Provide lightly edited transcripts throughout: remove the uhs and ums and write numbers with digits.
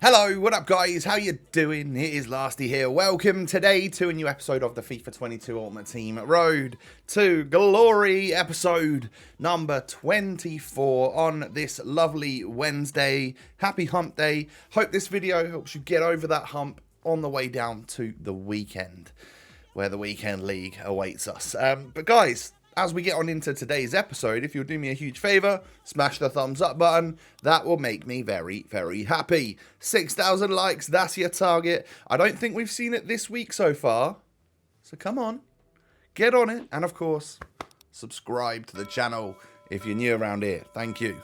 Hello, what up guys, how you doing? It is Lasty here. Welcome today to a new episode of the FIFA 22 Ultimate Team Road to Glory, episode number 24 on this lovely Wednesday. Happy hump day. Hope this video helps you get over that hump on the way down to the weekend, where the weekend league awaits us. But guys, as we get on into today's episode, if you'll do me a huge favour, smash the thumbs up button. That will make me very, very happy. 6,000 likes, that's your target. I don't think we've seen it this week so far. So come on, get on it. And of course, subscribe to the channel if you're new around here. Thank you.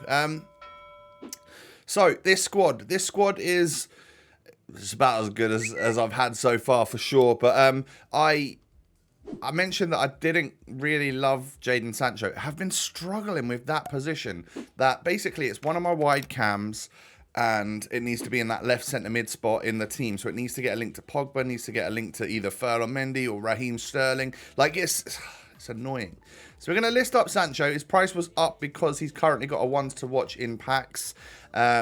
So this squad is about as good as I've had so far for sure. But I mentioned that I didn't really love Jadon Sancho. I have been struggling with that position. That basically it's one of my wide cams and it needs to be in that left centre mid spot in the team. So it needs to get a link to Pogba, it needs to get a link to either Mendy or Raheem Sterling. Like it's annoying. So we're going to list up Sancho. His price was up because he's currently got a ones to watch in packs,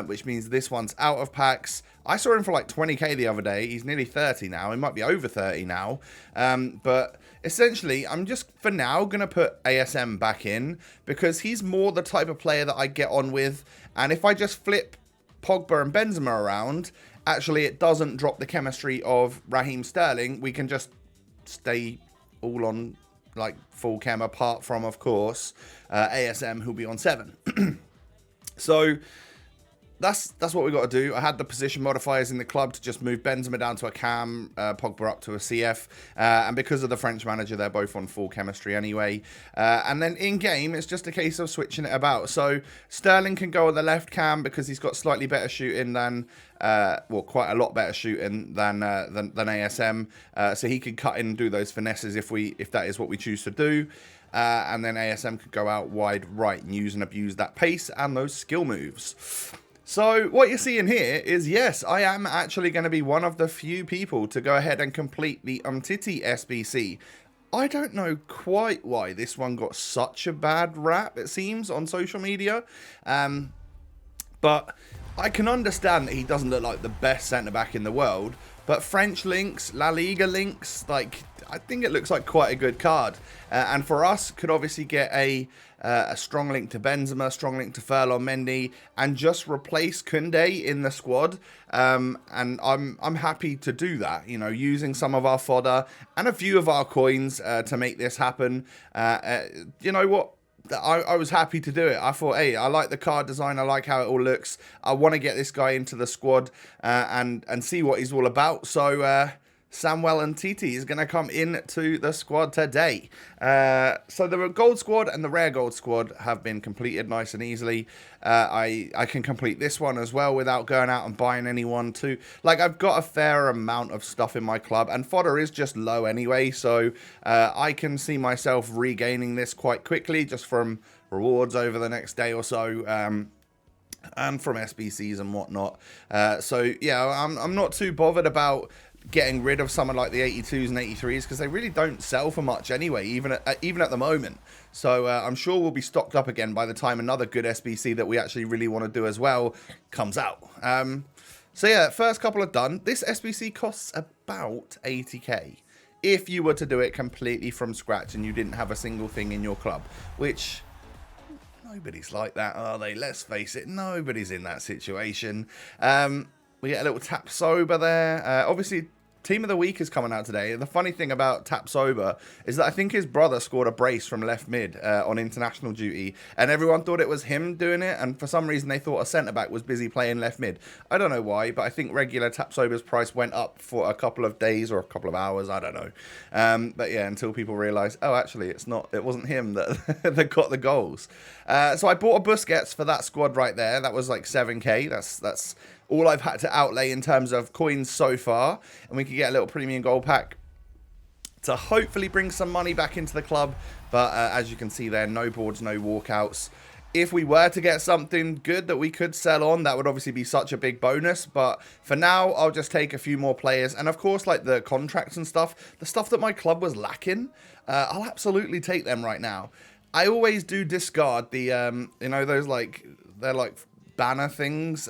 which means this one's out of packs. I saw him for like 20k the other day. He's nearly 30 now. He might be over 30 now. But essentially, I'm just, for now, going to put ASM back in because he's more the type of player that I get on with. And if I just flip Pogba and Benzema around, actually it doesn't drop the chemistry of Raheem Sterling. We can just stay all on like full chem, apart from, of course, ASM, who'll be on 7. So that's what we got to do. I had the position modifiers in the club to just move Benzema down to a cam, Pogba up to a CF, and because of the French manager, they're both on full chemistry anyway. And then in game, it's just a case of switching it about. So Sterling can go on the left cam because he's got slightly better shooting than, well, quite a lot better shooting than ASM. So he can cut in and do those finesses if that is what we choose to do. And then ASM could go out wide right and use and abuse that pace and those skill moves. So what you're seeing here is, yes, I am actually going to be one of the few people to go ahead and complete the UMTITTI SBC. I don't know quite why this one got such a bad rap, it seems, on social media. But I can understand that he doesn't look like the best centre-back in the world. But French links, La Liga links, like, I think it looks like quite a good card. And for us, could obviously get a strong link to Benzema, strong link to Mendy, and just replace Koundé in the squad. And I'm happy to do that, you know, using some of our fodder and a few of our coins to make this happen. You know what? I was happy to do it. I thought, hey, I like the card design. I like how it all looks. I want to get this guy into the squad and see what he's all about. So Samuel UMTITTI is going to come into the squad today. So the gold squad and the rare gold squad have been completed nice and easily. I can complete this one as well without going out and buying anyone too. Like, I've got a fair amount of stuff in my club and fodder is just low anyway. So I can see myself regaining this quite quickly just from rewards over the next day or so. And from SBCs and whatnot. So yeah, I'm not too bothered about getting rid of someone like the 82s and 83s because they really don't sell for much anyway, even at the moment. So I'm sure we'll be stocked up again by the time another good SBC that we actually really want to do as well comes out. So yeah, first couple are done. This SBC costs about 80k if you were to do it completely from scratch and you didn't have a single thing in your club, which nobody's like that, are they? Let's face it, nobody's in that situation. We get a little Tap Sober there. Obviously, Team of the Week is coming out today. The funny thing about Tap Sober is that I think his brother scored a brace from left mid on international duty, and everyone thought it was him doing it, and for some reason they thought a centre-back was busy playing left mid. I don't know why, but I think regular Tap Sober's price went up for a couple of days or a couple of hours, I don't know. But yeah, until people realised, oh, actually, it wasn't him that, that got the goals. So I bought a Busquets for that squad right there. That was like 7k. That's all I've had to outlay in terms of coins so far, and we could get a little premium gold pack to hopefully bring some money back into the club. But as you can see there, no boards, no walkouts. If we were to get something good that we could sell on, that would obviously be such a big bonus. But for now, I'll just take a few more players. And of course, like the contracts and stuff, the stuff that my club was lacking, I'll absolutely take them right now. I always do discard the, you know, those like, they're like banner things,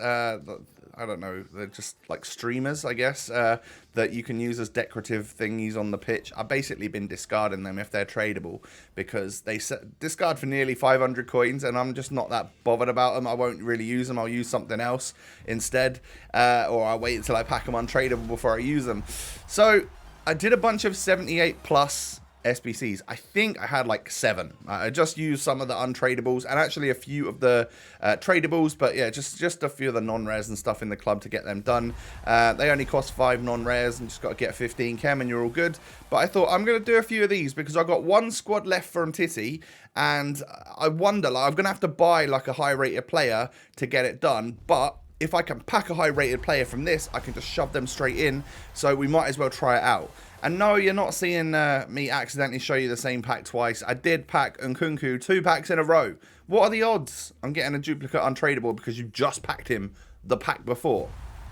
I don't know, they're just like streamers, I guess, that you can use as decorative thingies on the pitch. I've basically been discarding them if they're tradable, because they discard for nearly 500 coins, and I'm just not that bothered about them. I won't really use them. I'll use something else instead, or I'll wait until I pack them untradeable before I use them. So I did a bunch of 78 plus SBCs. I think I had like 7. I just used some of the untradables and actually a few of the tradables, but yeah, just a few of the non-rares and stuff in the club to get them done. They only cost 5 non-rares, and just got to get 15 chem and you're all good. But I thought I'm going to do a few of these because I've got 1 squad left for UMTITTI, and I wonder, like, I'm going to have to buy like a high rated player to get it done, but if I can pack a high rated player from this, I can just shove them straight in, so we might as well try it out. And no, you're not seeing me accidentally show you the same pack twice. I did pack Nkunku 2 packs in a row. What are the odds I'm getting a duplicate untradeable because you just packed him the pack before?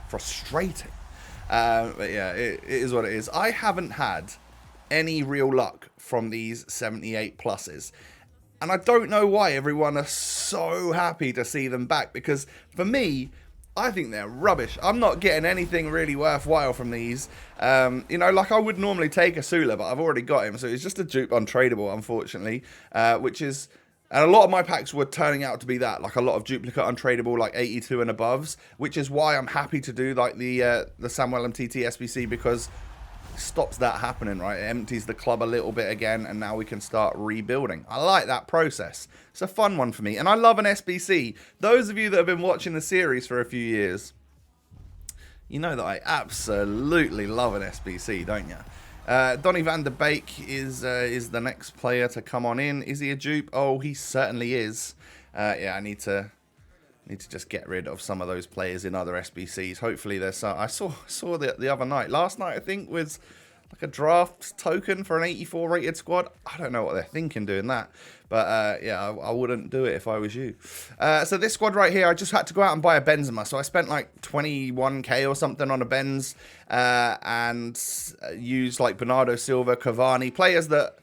Frustrating. But yeah, it is what it is. I haven't had any real luck from these 78 pluses. And I don't know why everyone is so happy to see them back, because for me, I think they're rubbish. I'm not getting anything really worthwhile from these. You know, like I would normally take a Sula, but I've already got him. So it's just a dupe untradeable, unfortunately. Which is... And a lot of my packs were turning out to be that. Like a lot of duplicate untradeable, like 82 and aboves. Which is why I'm happy to do like the Samuel UMTITTI SBC, because it stops that happening, right? It empties the club a little bit again, and now we can start rebuilding. I like that process. It's a fun one for me, and I love an SBC. Those of you that have been watching the series for a few years, you know that I absolutely love an SBC, don't you? Donny van der Beek is the next player to come on in. Is he a dupe? Oh, he certainly is. Yeah, I need to just get rid of some of those players in other SBCs. Hopefully there's some. I saw the other night. Last night, I think, was like a draft token for an 84 rated squad. I don't know what they're thinking doing that. But yeah, I wouldn't do it if I was you. So this squad right here, I just had to go out and buy a Benzema. So I spent like 21k or something on a Benz, and used like Bernardo Silva, Cavani, players that,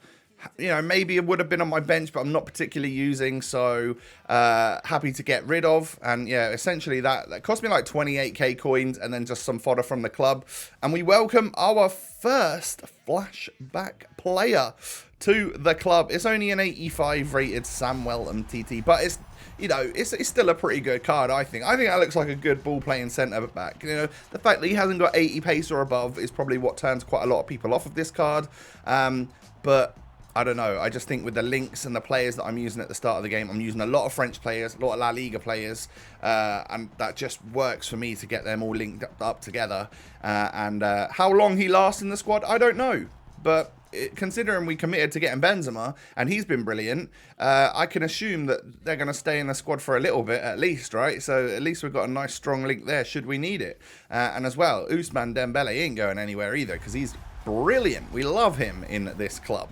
you know, maybe it would have been on my bench, but I'm not particularly using, so happy to get rid of. And yeah, essentially that cost me like 28k coins, and then just some fodder from the club. And we welcome our first flashback player to the club. It's only an 85 rated Samuel UMTITTI, but it's, you know, it's still a pretty good card, I think. I think that looks like a good ball-playing centre-back. You know, the fact that he hasn't got 80 pace or above is probably what turns quite a lot of people off of this card. But I don't know. I just think with the links and the players that I'm using at the start of the game, I'm using a lot of French players, a lot of La Liga players, and that just works for me to get them all linked up together. And how long he lasts in the squad, I don't know. But considering we committed to getting Benzema, and he's been brilliant, I can assume that they're going to stay in the squad for a little bit at least, right? So at least we've got a nice strong link there should we need it. And as well, Ousmane Dembele ain't going anywhere either, because he's brilliant. We love him in this club.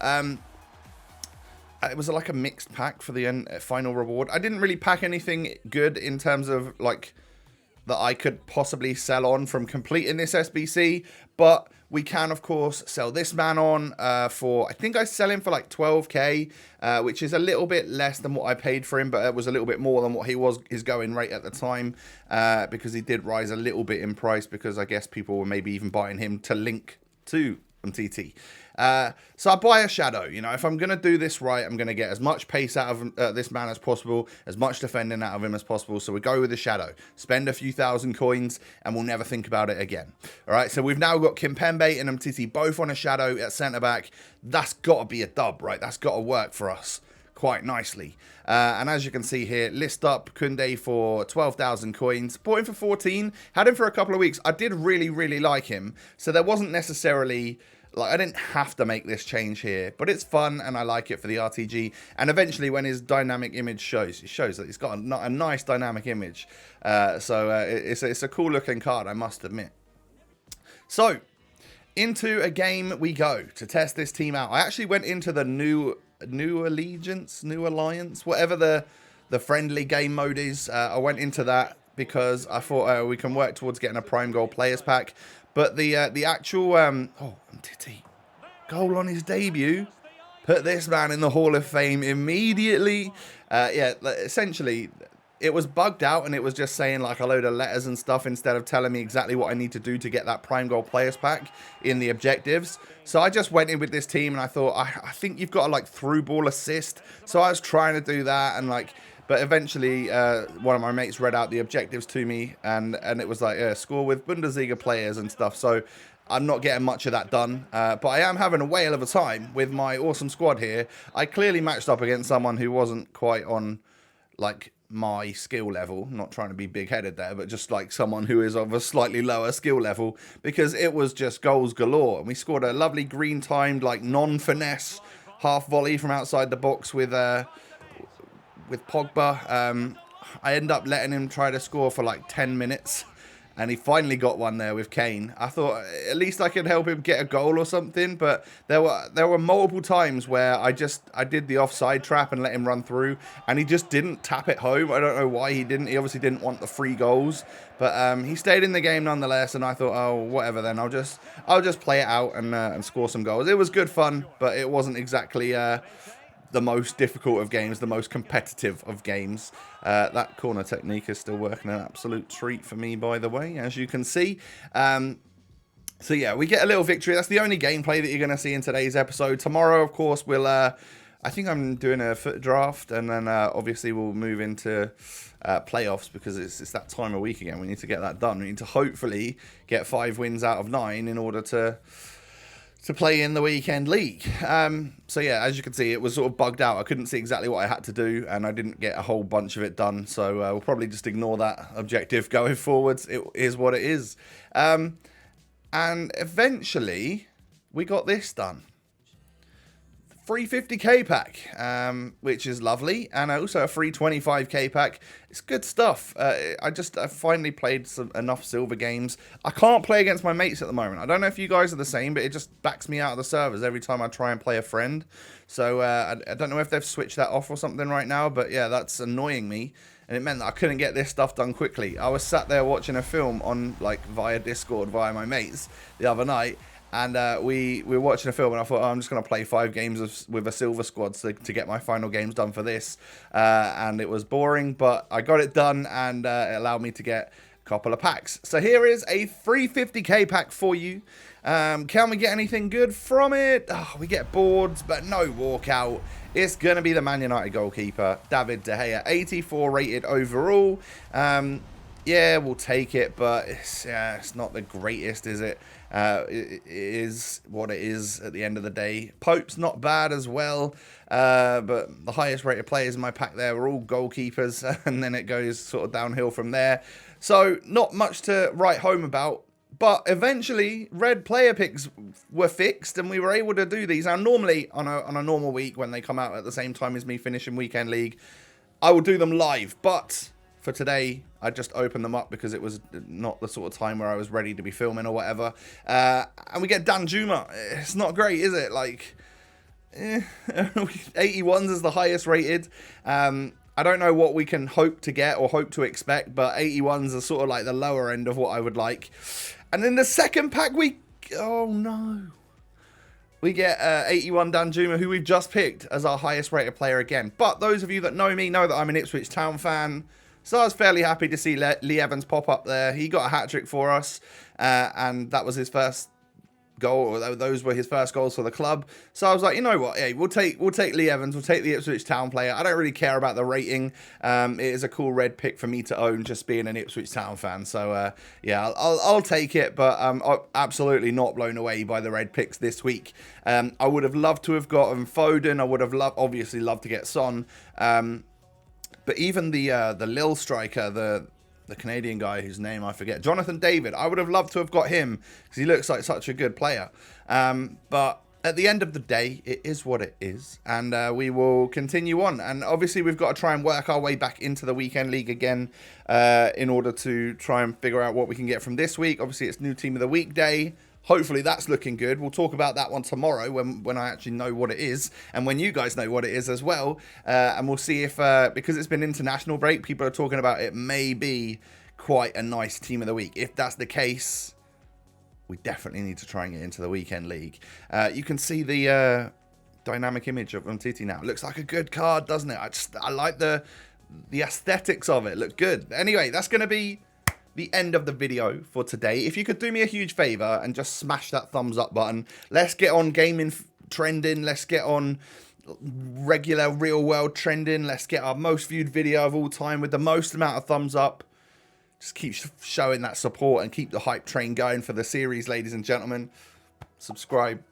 It was like a mixed pack for the final reward. I didn't really pack anything good in terms of like that I could possibly sell on from completing this SBC, but we can of course sell this man on for, I think I sell him for like 12k, which is a little bit less than what I paid for him, but it was a little bit more than what his going rate at the time, because he did rise a little bit in price, because I guess people were maybe even buying him to link to UMTITTI. So I buy a shadow. You know, if I'm going to do this right, I'm going to get as much pace out of this man as possible, as much defending out of him as possible. So we go with the shadow, spend a few thousand coins, and we'll never think about it again. All right, so we've now got Kimpembe and UMTITTI both on a shadow at centre-back. That's got to be a dub, right? That's got to work for us quite nicely. And as you can see here, list up Koundé for 12,000 coins. Bought him for 14. Had him for a couple of weeks. I did really, really like him. So there wasn't necessarily... like, I didn't have to make this change here, but it's fun and I like it for the RTG. And eventually when his dynamic image shows, it shows that he's got a nice dynamic image. It's a cool looking card, I must admit. So, into a game we go to test this team out. I actually went into the new alliance, whatever the friendly game mode is. I went into that because I thought we can work towards getting a prime goal players pack. But the actual UMTITTI goal on his debut put this man in the Hall of Fame immediately. Yeah, essentially it was bugged out, and it was just saying like a load of letters and stuff instead of telling me exactly what I need to do to get that prime gold players pack in the objectives. So I just went in with this team, and I thought, I think you've got to like through ball assist. So I was trying to do that, and like, but eventually one of my mates read out the objectives to me, and it was like score with Bundesliga players and stuff. So I'm not getting much of that done, but I am having a whale of a time with my awesome squad here. I clearly matched up against someone who wasn't quite on like my skill level, not trying to be big-headed there, but just like someone who is of a slightly lower skill level, because it was just goals galore. And we scored a lovely green-timed, like non-finesse half volley from outside the box with Pogba. I end up letting him try to score for like 10 minutes. And he finally got one there with Kane. I thought at least I could help him get a goal or something. But there were multiple times where I did the offside trap and let him run through, and he just didn't tap it home. I don't know why he didn't. He obviously didn't want the free goals, but he stayed in the game nonetheless. And I thought, oh, whatever then. I'll just play it out and score some goals. It was good fun, but it wasn't exactly the most difficult of games, the most competitive of games. That corner technique is still working an absolute treat for me, by the way, as you can see. So yeah, we get a little victory. That's the only gameplay that you're going to see in today's episode. Tomorrow, of course, we'll... I think I'm doing a foot draft, and then obviously we'll move into playoffs, because it's that time of week again. We need to get that done. We need to hopefully get 5 wins out of 9 in order to play in the weekend league. So yeah, as you can see, it was sort of bugged out. I couldn't see exactly what I had to do, and I didn't get a whole bunch of it done. So we'll probably just ignore that objective going forwards. It is what it is. And eventually, we got this done. 350k pack, which is lovely, and also a free 25k pack. It's good stuff. I finally played enough silver games. I can't play against my mates at the moment. I don't know if you guys are the same, but it just backs me out of the servers every time I try and play a friend. So I don't know if they've switched that off or something right now, but yeah, that's annoying me. And it meant that I couldn't get this stuff done quickly. I was sat there watching a film on via Discord via my mates the other night. And we were watching a film, and I thought, oh, I'm just going to play 5 games with a silver squad to get my final games done for this. And it was boring, but I got it done, and it allowed me to get a couple of packs. So here is a 350k pack for you. Can we get anything good from it? Oh, we get boards, but no walkout. It's going to be the Man United goalkeeper, David De Gea, 84 rated overall. Yeah, we'll take it, but it's not the greatest, is it? It is what it is at the end of the day. Pope's not bad as well, but the highest rated players in my pack there were all goalkeepers, and then it goes sort of downhill from there. So not much to write home about, but eventually red player picks were fixed, and we were able to do these. Now normally on a normal week, when they come out at the same time as me finishing Weekend League, I will do them live, but for today, I just opened them up because it was not the sort of time where I was ready to be filming or whatever. And we get Dan Juma. It's not great, is it? 81s is the highest rated. I don't know what we can hope to get or hope to expect, but 81s are sort of like the lower end of what I would like. And in the second pack, oh no. We get 81 Dan Juma, who we've just picked as our highest rated player again. But those of you that know me know that I'm an Ipswich Town fan. So I was fairly happy to see Lee Evans pop up there. He got a hat-trick for us, and that was his first goal, or those were his first goals for the club. So I was like, you know what, hey, we'll take Lee Evans, we'll take the Ipswich Town player. I don't really care about the rating. It is a cool red pick for me to own, just being an Ipswich Town fan. So yeah, I'll take it, but I'm absolutely not blown away by the red picks this week. I would have loved to have gotten Foden. I would have obviously loved to get Son. But even the Lille striker, the Canadian guy whose name I forget, Jonathan David, I would have loved to have got him because he looks like such a good player. But at the end of the day, it is what it is, and we will continue on. And obviously, we've got to try and work our way back into the Weekend League again in order to try and figure out what we can get from this week. Obviously, it's new Team of the Week day. Hopefully that's looking good. We'll talk about that one tomorrow when I actually know what it is, and when you guys know what it is as well. And we'll see if, because it's been international break, people are talking about it may be quite a nice Team of the Week. If that's the case, we definitely need to try and get into the Weekend League. You can see the dynamic image of UMTITTI now. It looks like a good card, doesn't it? I like the The aesthetics of it look good. Anyway, that's going to be the end of the video for today. If you could do me a huge favor and just smash that thumbs up button. Let's get on gaming trending. Let's get on regular real world trending. Let's get our most viewed video of all time with the most amount of thumbs up. Just keep showing that support and keep the hype train going for the series, ladies and gentlemen. Subscribe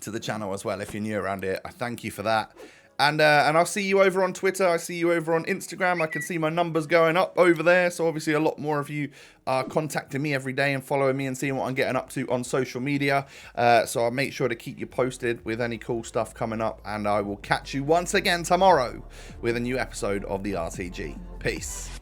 to the channel as well if you're new around here. I thank you for that. And I'll see you over on Twitter. I see you over on Instagram. I can see my numbers going up over there. So obviously a lot more of you are contacting me every day and following me and seeing what I'm getting up to on social media. So I'll make sure to keep you posted with any cool stuff coming up. And I will catch you once again tomorrow with a new episode of the RTG. Peace.